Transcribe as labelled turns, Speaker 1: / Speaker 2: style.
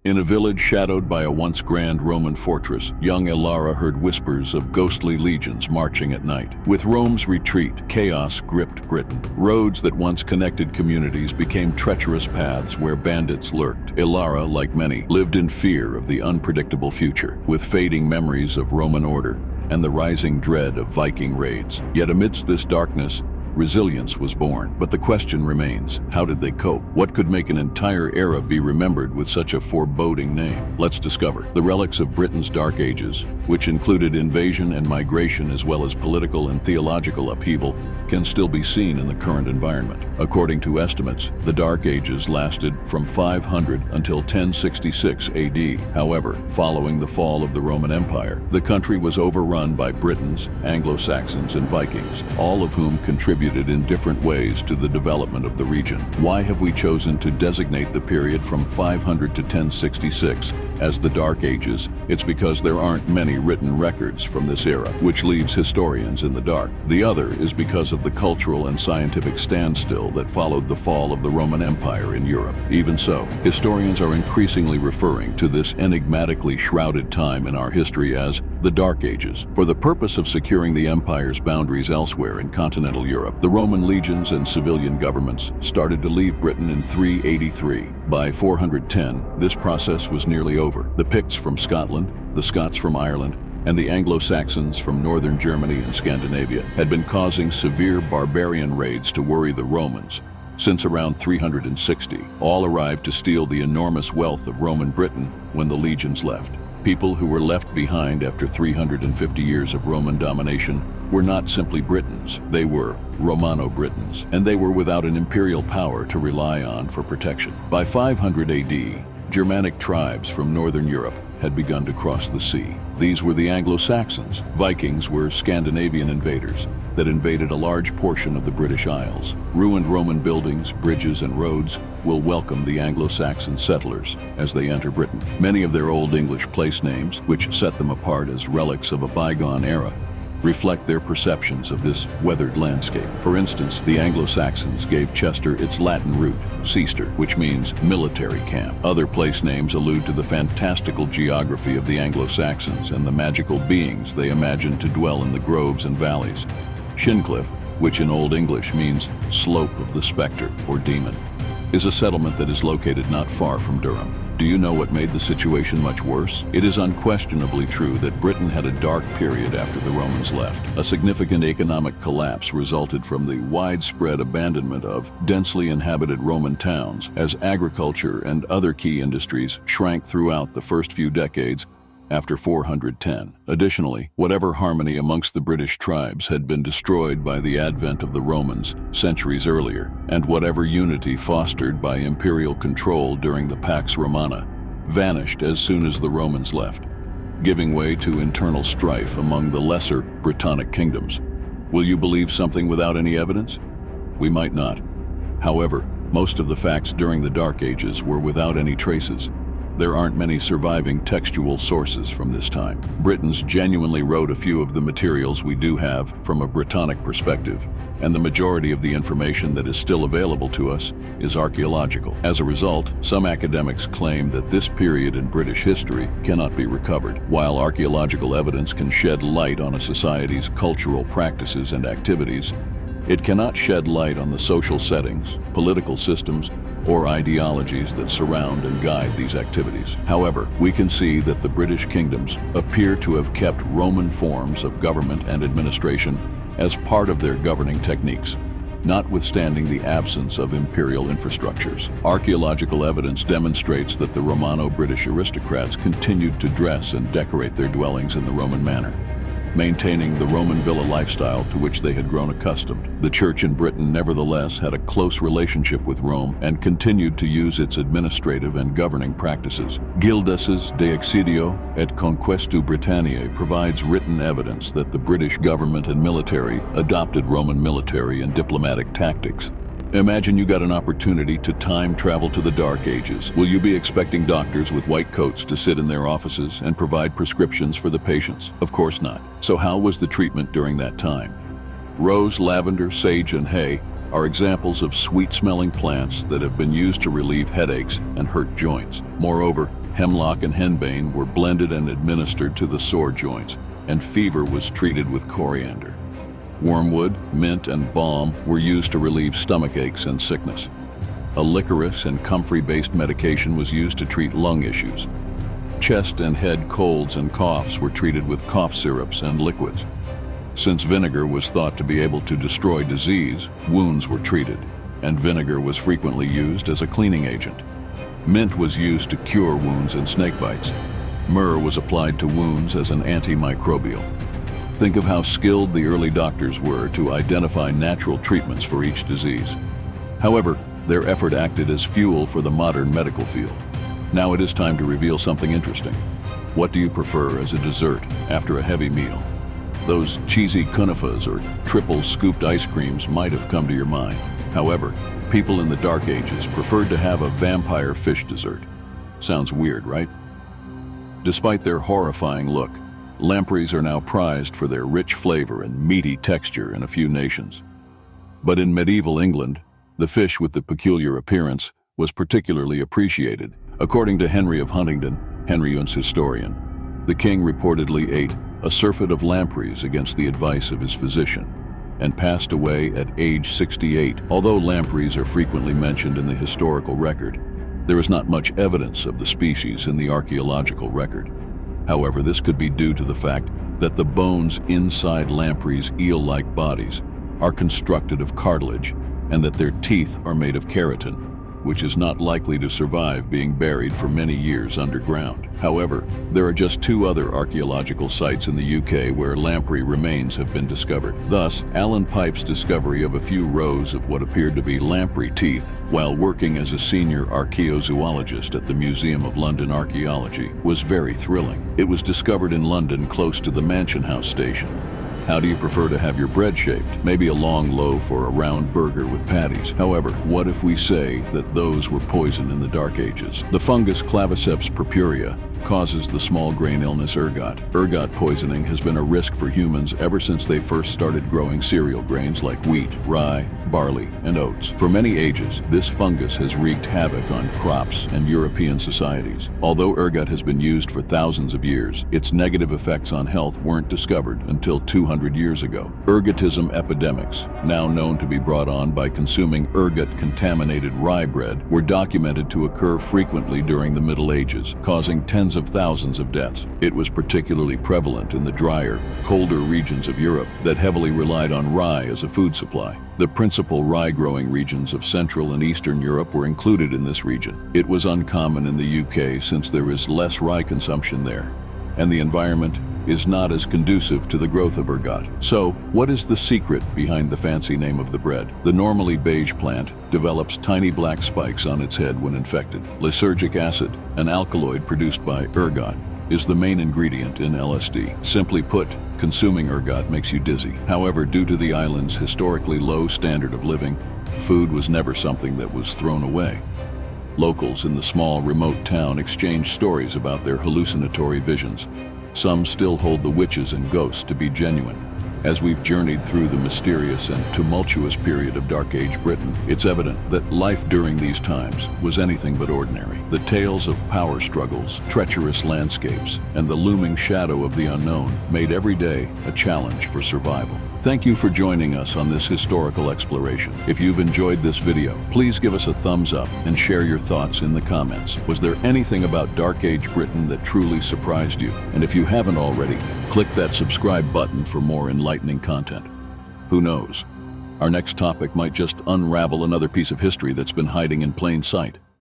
Speaker 1: In a village shadowed by a once grand Roman fortress, young Elara heard whispers of ghostly legions marching at night. With Rome's retreat, chaos gripped Britain. Roads that once connected communities became treacherous paths where bandits lurked. Elara, like many, lived in fear of the unpredictable future, with fading memories of Roman order and the rising dread of Viking raids. Yet amidst this darkness, resilience was born. But the question remains, how did they cope? What could make an entire era be remembered with such a foreboding name? Let's discover. The relics of Britain's Dark Ages, which included invasion and migration as well as political and theological upheaval, can still be seen in the current environment. According to estimates, the Dark Ages lasted from 500 until 1066 AD. However, following the fall of the Roman Empire, the country was overrun by Britons, Anglo-Saxons, and Vikings, all of whom contributed in different ways to the development of the region. Why have we chosen to designate the period from 500 to 1066 as the Dark Ages? It's because there aren't many written records from this era, which leaves historians in the dark. The other is because of the cultural and scientific standstill that followed the fall of the Roman Empire in Europe. Even so, historians are increasingly referring to this enigmatically shrouded time in our history as the Dark Ages. For the purpose of securing the empire's boundaries elsewhere in continental Europe, the Roman legions and civilian governments started to leave Britain in 383. By 410, this process was nearly over. The Picts from Scotland, the Scots from Ireland, and the Anglo-Saxons from northern Germany and Scandinavia had been causing severe barbarian raids to worry the Romans. Since around 360, all arrived to steal the enormous wealth of Roman Britain when the legions left. People who were left behind after 350 years of Roman domination were not simply Britons, they were Romano-Britons, and they were without an imperial power to rely on for protection. By 500 AD, Germanic tribes from northern Europe had begun to cross the sea. These were the Anglo-Saxons. Vikings were Scandinavian invaders that invaded a large portion of the British Isles. Ruined Roman buildings, bridges, and roads will welcome the Anglo-Saxon settlers as they enter Britain. Many of their Old English place names, which set them apart as relics of a bygone era, reflect their perceptions of this weathered landscape. For instance, the Anglo-Saxons gave Chester its Latin root, Cester, which means military camp. Other place names allude to the fantastical geography of the Anglo-Saxons and the magical beings they imagined to dwell in the groves and valleys. Shincliffe, which in Old English means slope of the spectre or demon, is a settlement that is located not far from Durham. Do you know what made the situation much worse? It is unquestionably true that Britain had a dark period after the Romans left. A significant economic collapse resulted from the widespread abandonment of densely inhabited Roman towns as agriculture and other key industries shrank throughout the first few decades after 410. Additionally, whatever harmony amongst the British tribes had been destroyed by the advent of the Romans centuries earlier, and whatever unity fostered by imperial control during the Pax Romana vanished as soon as the Romans left, giving way to internal strife among the lesser Brittonic kingdoms. Will you believe something without any evidence? We might not. However, most of the facts during the Dark Ages were without any traces. There aren't many surviving textual sources from this time. Britons genuinely wrote a few of the materials we do have from a Brittonic perspective, and the majority of the information that is still available to us is archaeological. As a result, some academics claim that this period in British history cannot be recovered. While archaeological evidence can shed light on a society's cultural practices and activities, it cannot shed light on the social settings, political systems, or ideologies that surround and guide these activities. However, we can see that the British kingdoms appear to have kept Roman forms of government and administration as part of their governing techniques, notwithstanding the absence of imperial infrastructures. Archaeological evidence demonstrates that the Romano-British aristocrats continued to dress and decorate their dwellings in the Roman manner, maintaining the Roman villa lifestyle to which they had grown accustomed. The Church in Britain nevertheless had a close relationship with Rome and continued to use its administrative and governing practices. Gildas's De Excidio et Conquestu Britanniae provides written evidence that the British government and military adopted Roman military and diplomatic tactics. Imagine you got an opportunity to time travel to the Dark Ages. Will you be expecting doctors with white coats to sit in their offices and provide prescriptions for the patients? Of course not. So how was the treatment during that time? Rose, lavender, sage, and hay are examples of sweet-smelling plants that have been used to relieve headaches and hurt joints. Moreover, hemlock and henbane were blended and administered to the sore joints, and fever was treated with coriander. Wormwood, mint, and balm were used to relieve stomach aches and sickness. A licorice and comfrey-based medication was used to treat lung issues. Chest and head colds and coughs were treated with cough syrups and liquids. Since vinegar was thought to be able to destroy disease, wounds were treated, and vinegar was frequently used as a cleaning agent. Mint was used to cure wounds and snake bites. Myrrh was applied to wounds as an antimicrobial. Think of how skilled the early doctors were to identify natural treatments for each disease. However, their effort acted as fuel for the modern medical field. Now it is time to reveal something interesting. What do you prefer as a dessert after a heavy meal? Those cheesy kunafas or triple scooped ice creams might have come to your mind. However, people in the Dark Ages preferred to have a vampire fish dessert. Sounds weird, right? Despite their horrifying look, lampreys are now prized for their rich flavor and meaty texture in a few nations. But in medieval England, the fish with the peculiar appearance was particularly appreciated. According to Henry of Huntingdon, Henry's historian, the king reportedly ate a surfeit of lampreys against the advice of his physician, and passed away at age 68. Although lampreys are frequently mentioned in the historical record, there is not much evidence of the species in the archaeological record. However, this could be due to the fact that the bones inside lampreys' eel-like bodies are constructed of cartilage and that their teeth are made of keratin, which is not likely to survive being buried for many years underground. However, there are just 2 other archaeological sites in the UK where lamprey remains have been discovered. Thus, Alan Pipe's discovery of a few rows of what appeared to be lamprey teeth while working as a senior archaeozoologist at the Museum of London Archaeology was very thrilling. It was discovered in London close to the Mansion House station. How do you prefer to have your bread shaped? Maybe a long loaf or a round burger with patties. However, what if we say that those were poison in the Dark Ages? The fungus Claviceps purpurea causes the small grain illness ergot. Ergot poisoning has been a risk for humans ever since they first started growing cereal grains like wheat, rye, barley, and oats. For many ages, this fungus has wreaked havoc on crops and European societies. Although ergot has been used for thousands of years, its negative effects on health weren't discovered until 200 years ago. Ergotism epidemics, now known to be brought on by consuming ergot-contaminated rye bread, were documented to occur frequently during the Middle Ages, causing tens of thousands of deaths. It was particularly prevalent in the drier, colder regions of Europe that heavily relied on rye as a food supply. The principal rye-growing regions of Central and Eastern Europe were included in this region. It was uncommon in the UK since there is less rye consumption there, and the environment is not as conducive to the growth of ergot. So, what is the secret behind the fancy name of the bread? The normally beige plant develops tiny black spikes on its head when infected. Lysergic acid, an alkaloid produced by ergot, is the main ingredient in LSD. Simply put, consuming ergot makes you dizzy. However, due to the island's historically low standard of living, food was never something that was thrown away. Locals in the small, remote town exchanged stories about their hallucinatory visions. Some still hold the witches and ghosts to be genuine. As we've journeyed through the mysterious and tumultuous period of Dark Age Britain, it's evident that life during these times was anything but ordinary. The tales of power struggles, treacherous landscapes, and the looming shadow of the unknown made every day a challenge for survival. Thank you for joining us on this historical exploration. If you've enjoyed this video, please give us a thumbs up and share your thoughts in the comments. Was there anything about Dark Age Britain that truly surprised you? And if you haven't already, click that subscribe button for more enlightening content. Who knows? Our next topic might just unravel another piece of history that's been hiding in plain sight.